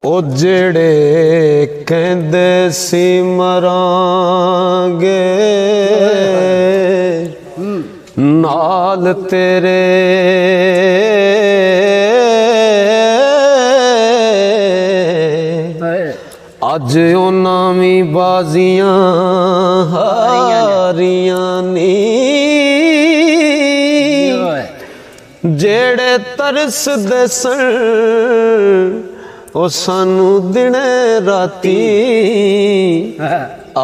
ओ जेड़े कहंदे सी मरांगे नाल तेरे अज उन्हां वी बाजियां हारियां नी जेड़े तरस दे सन ओ सानू दिने राती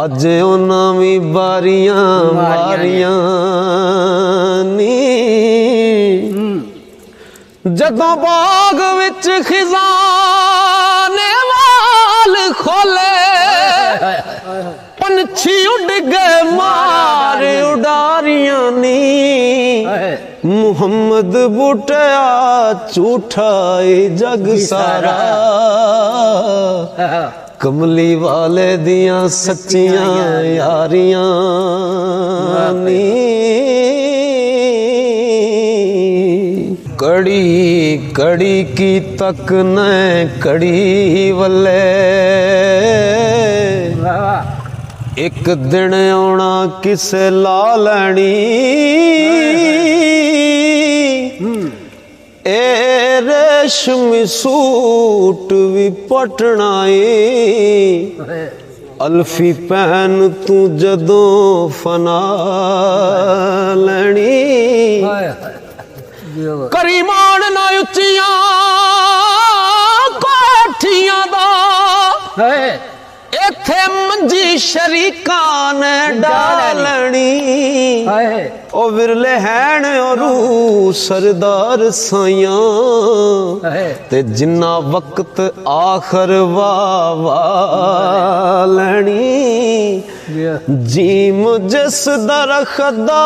अज उन्हां वी बारियां मारियां नी जदों बाग विच खिजाने वाल खोले पंछी उड़ गए मार उडारियां नी मुहम्मद बूटिया झूठा जग सारा कमली वाले दियां सच्चियां यारियां नी कड़ी कड़ी की तक न कड़ी वल्ले एक दिन आना किसे ला लैनी ए रेशमी सूट भी पटना अल्फी पहन तू जदों फना लैनी करीमान ना उच्चियां कोठियां दा इत्थे मंजी शरीकां ने डालनी ओ विरले हैन औरू सरदार साइयां ते जिन्ना वक्त आखर वाह लैनी जीम जिस दरख्त दा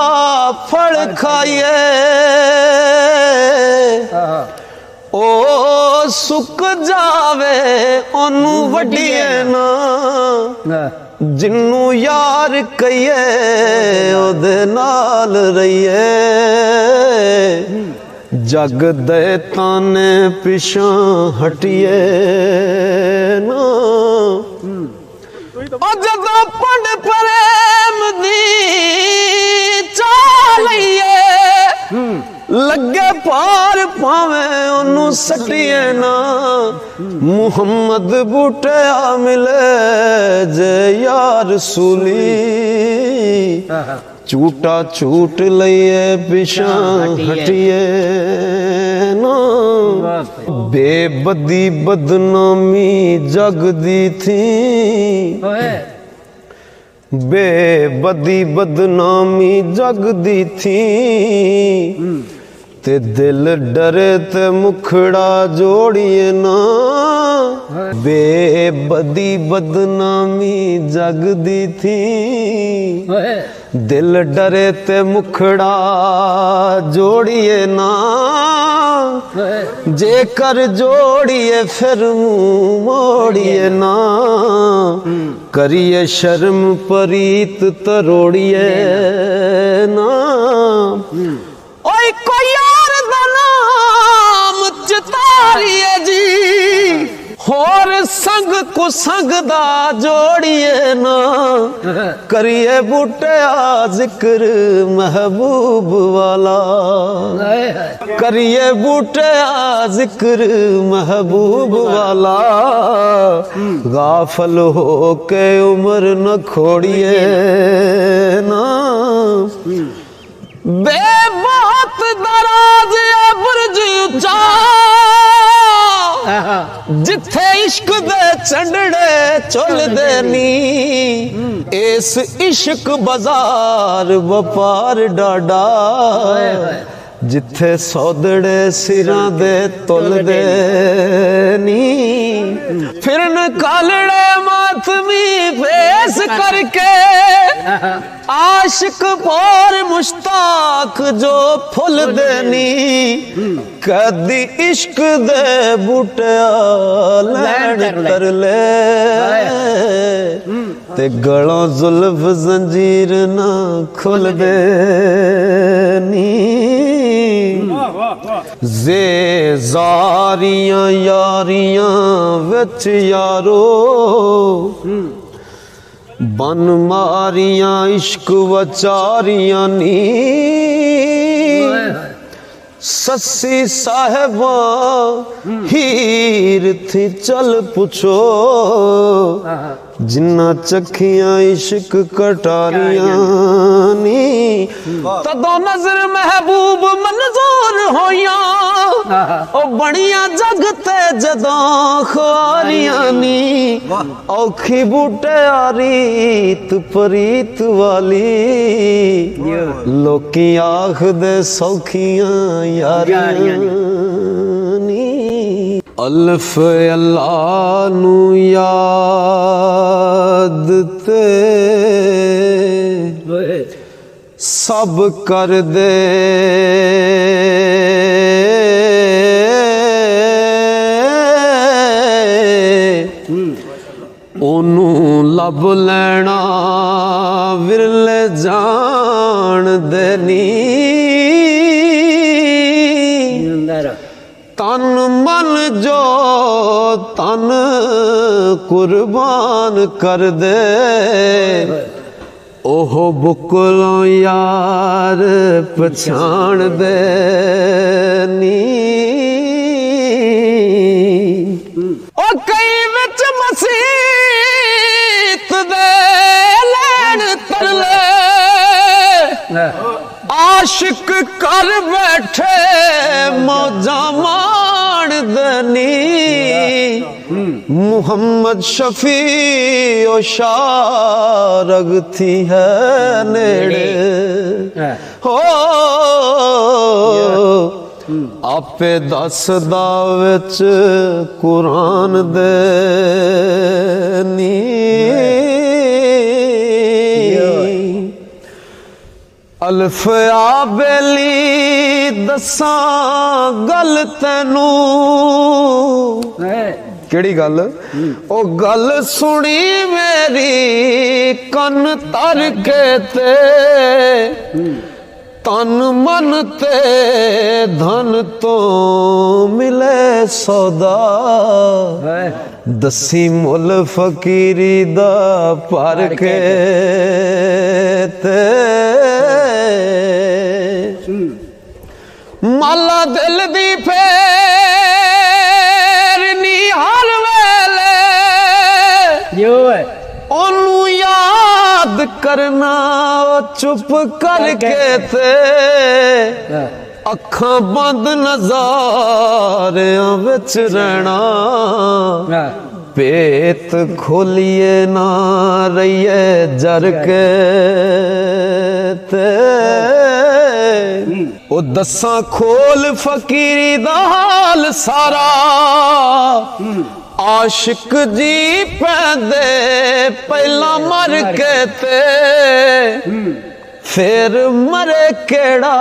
फल खाइए ओ सुक जावे ओनू वड्डिए ना जिन्नू यार कहिए ओदे नाल रहिए जग दे ताने पिछां हटिए ना ओ जदों पंड प्रेम दी चालिए लगे पार पावे ओनू सटिए ना मुहम्मद बूटिया मिले जे यार सूली झूठा झूठ लइए पिछां हटिए ना बेबदी बदनामी जग दी थी बेबदी बदनामी जग दी थी ते दिल डरे ते मुखड़ा जोड़िए ना बेबदी बदनामी जग दी थी दिल डरे ते मुखड़ा जोड़िए ना जेकर जोड़िए फिर मुंह मोड़िए ना करिए शर्म परीत तरोड़िए ना ओए कोई यार दा नाम चितारिए जी होर संग को संग दा जोड़िए ना करिए बूटिया जिक्र महबूब वाला करिए बूटिया जिक्र महबूब वाला गाफल हो के उम्र न खोड़िए ना बेबात दराज बुर्ज उच्चा जिथे इश्क दे चंडड़े चुल देनी इस इश्क बाजार व्यापार डाडा जिथे सौदड़े सिरां दे तुल देनी फिरन कालड़े मातमी फेस करके आशिक पर मुश्ताक जो फुल देनी कदी इश्क दे बूटिया लैन कर ले ते गलों जुल्फ जंजीर ना खुल देनी ਜ਼ਾਰੀਆਂ ਯਾਰੀਆਂ ਵਿੱਚ ਯਾਰੋ ਬਨ ਮਾਰੀਆਂ ਇਸ਼ਕ ਵਚਾਰੀਆਂ ਨੀ सस्सी साहिबा हीर थी चल पुछो जिन्ना चखियां इश्क कटारियां नी तदों नजर महबूब मंजूर होया ओ बड़ियां जग ते जदों ख्वारियां नी औखी बूटे आरीत परीत वाली लोकी आखदे सौखियां यारियां नी अल्फ अल्लाह नू याद ते सब कर दे ओनू लब लेना विरले जान देनी तन मन जो तन कुर्बान कर दे ओह बुकलों यार पछाण दे नी ओ कई विच मसीत दे लैन तरले आशिक कर बैठे मौजा मान दनी मुहम्मद शफी ओ शारग थी है नेड़े हो आपे दसदा विच कुरान दे नी अल्फ आ बेली दसा गल तैनू केड़ी गल ओ गल सुनी मेरी कन तर के ते तन मन ते धन तो मिले सौदा दसी मुल फकीरी दा पर के ते माला दिल दी फेर नी हर वेले ओनू याद करना चुप करके ते अखां बंद नज़ारियां विच रहना पेत खोलिए ना रहिए जर के ते ओ दसा खोल फकीरी दा हाल सारा आशिक जी पैदे पहला मर के ते फिर मरे केड़ा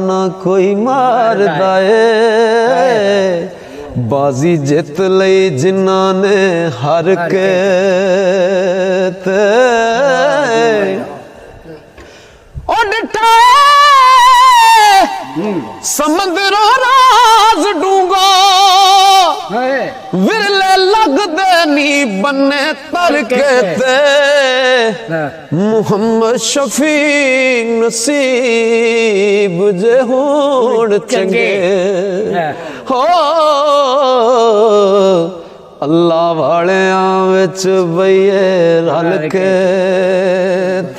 ना कोई मार दाए बाजी जित लई जिन्ना ने हर के ते ओ डिठा समंदरों राज डूंगा विरले लगदे नी बन्ने तर के ते मुहम्मद शफी नसीब जे होण चंगे हो अल्लाह वालियां विच बईए रल के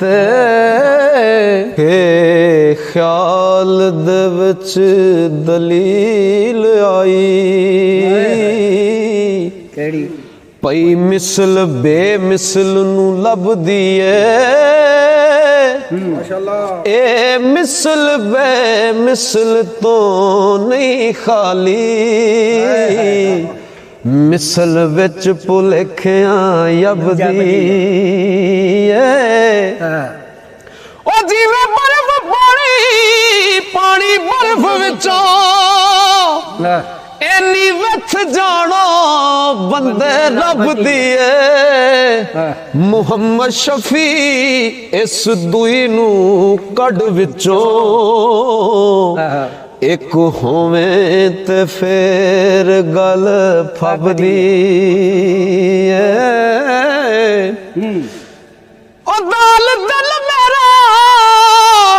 ते ख्याल दे विच दलील आई केड़ी पई मिसल बेमिसल नू लभदी माशाअल्लाह ए मिसल बेमिसल तो नहीं खाली मिसल विच भुलेखियां यबदी ओ जीवे बर्फ पानी पानी बर्फ विचों एनी विथ जानो बंदे रब दिए मुहम्मद शफी इस दुई नू कड विचों एक होवें ते फिर गल फबदी ओ दाल दल मेरा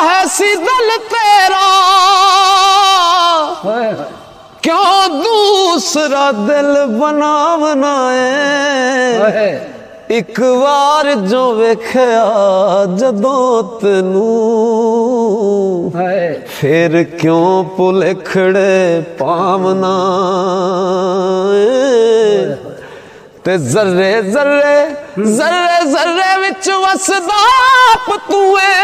है सी दल तेरा क्यों दूसरा दिल बनावना है एक बार जो वेख्या जदों तेनू फिर क्यों भुलखड़े पावना ते जर्रे जर्रे जर्रे जर्रे विच वसदा तू है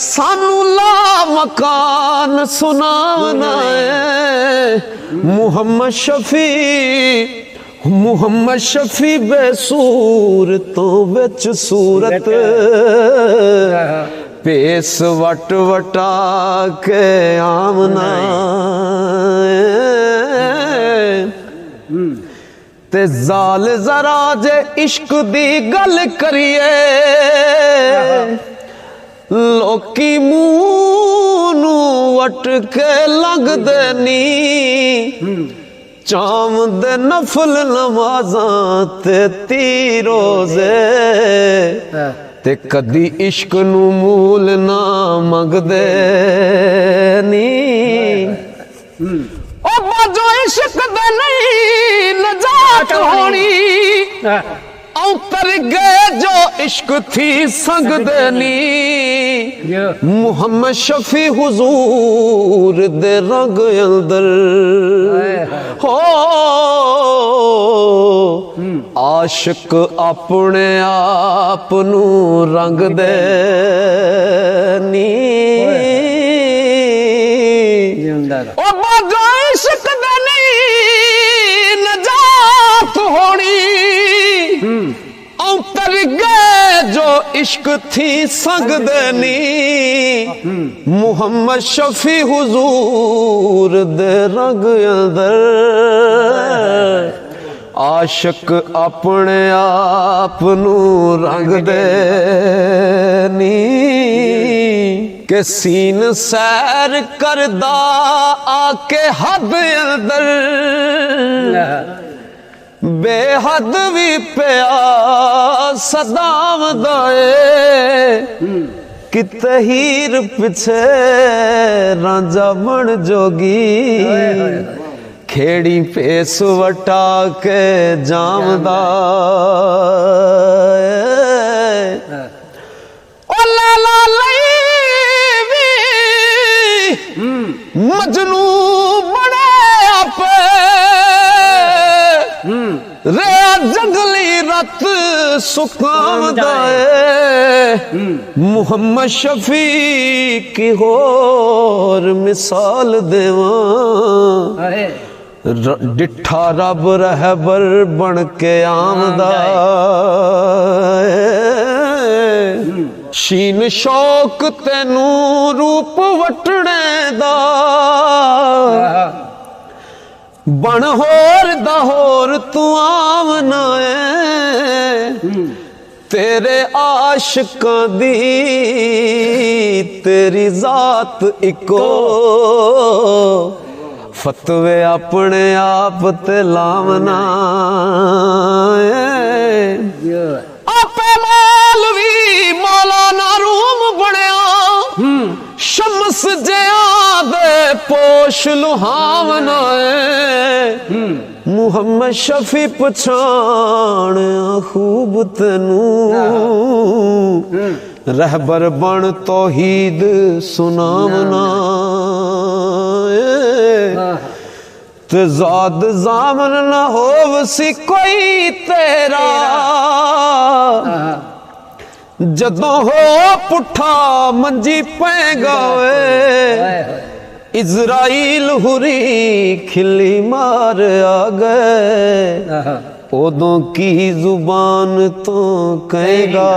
सानू ला मकान सुनावना है मुहम्मद शफी बेसूर तो विच सूरत पेस वट वटा के आमना ते जाल जरा जे इश्क दी गल करिए लोकी मूंह नू वट के लंघदे नी चाम दे नफल नमाज़ां ते ती रोज़े ते कदी इश्क नू मूल ना मंगदे नी ओ बाजो इश्क दे नहीं नजात होनी औतर गए जो इश्क थी संग देनी मुहम्मद शफी हुजूर दे रंग अंदर हो आशिक अपने आप नू रंग देनी ओ बाजो इश्क दे नहीं नजात होनी औतर गए जो इश्क थी संग देनी मुहम्मद शफी हुजूर दे रंग अंदर आशिक अपने आप नू रंग देनी के सीन सैर करदा आके हद अंदर बेहद भी पिया सदावदा कि तहीर पिछे रांझा बन जोगी खेड़ी पेस वटा के जामदा ओ लैला लई मजनू बने आपे रे जंगली रत सुखावदा मुहम्मद शफी की होर मिसाल देवां डिठा रब रहबर बन के आमदा शीन शौक तेनू रूप वटने दा बन होर दहोर तू आमना है तेरे आशिकां दी तेरी जात इको फतवे अपने आप ते लावना आपे मौलवी मौलाना रूम बनया शम्स जिया दे पोश लुहावना मुहम्मद शफी पछाण खूब तेनू रहबर बन तौहीद सुनावना ते ज़ाद ज़ामन ना होव सी कोई तेरा जदों हो पुठा मंजी पेगा इज़राइल हुरी खिली मार आ गए ओदों की जुबान तो कहेगा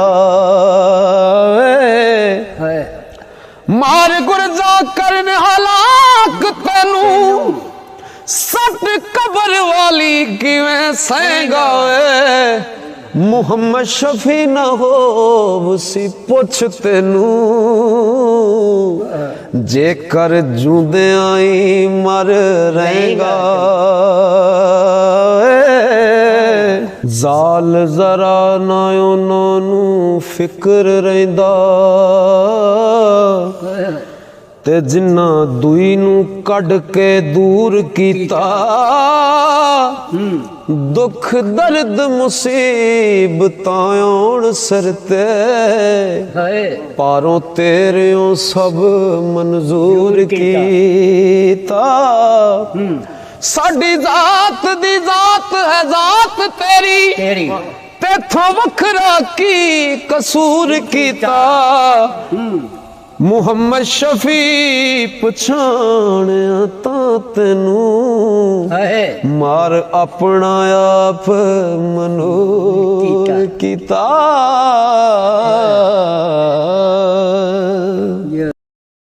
मार गुरजा करने हलाक तेनू सट कबर वाली किवें सहेगा ਮੁਹੰਮਦ ਸ਼ਫੀ ਨਾ ਹੋ ਸੀ ਪੁੱਛ ਤੈਨੂੰ ਜੇਕਰ ਜੂੰਦਿਆਂ ਹੀ ਮਰ ਰਹੇਗਾ ਜ਼ਾਲ ਜ਼ਰਾ ਨਾ ਉਹਨਾਂ ਨੂੰ ਫਿਕਰ ਰਹਿੰਦਾ ਤੇ ਜਿਨ੍ਹਾਂ ਦੂਈ ਨੂੰ ਕੱਢ ਕੇ ਦੂਰ ਕੀਤਾ ਦੁੱਖ ਦਰਦ ਮੁਸੀਬਤਾਂ ਆਉਣ ਸਿਰ ਤੇ ਪਾਰੋਂ ਤੇਰਿਓਂ ਸਭ ਮਨਜ਼ੂਰ ਕੀਤਾ ਸਾਡੀ ਜ਼ਾਤ ਦੀ ਜ਼ਾਤ ਹੈ ਜ਼ਾਤ ਤੇਰੀ ਤੇਥੋਂ ਵੱਖਰਾ ਕੀ ਕਸੂਰ ਕੀਤਾ ਮੁਹੰਮਦ ਸ਼ਫੀ ਪਛਾਣਿਆ ਤਾਂ ਤੈਨੂੰ ਮਾਰ ਆਪਣਾ ਆਪ ਮਨੂਰ ਕੀਤਾ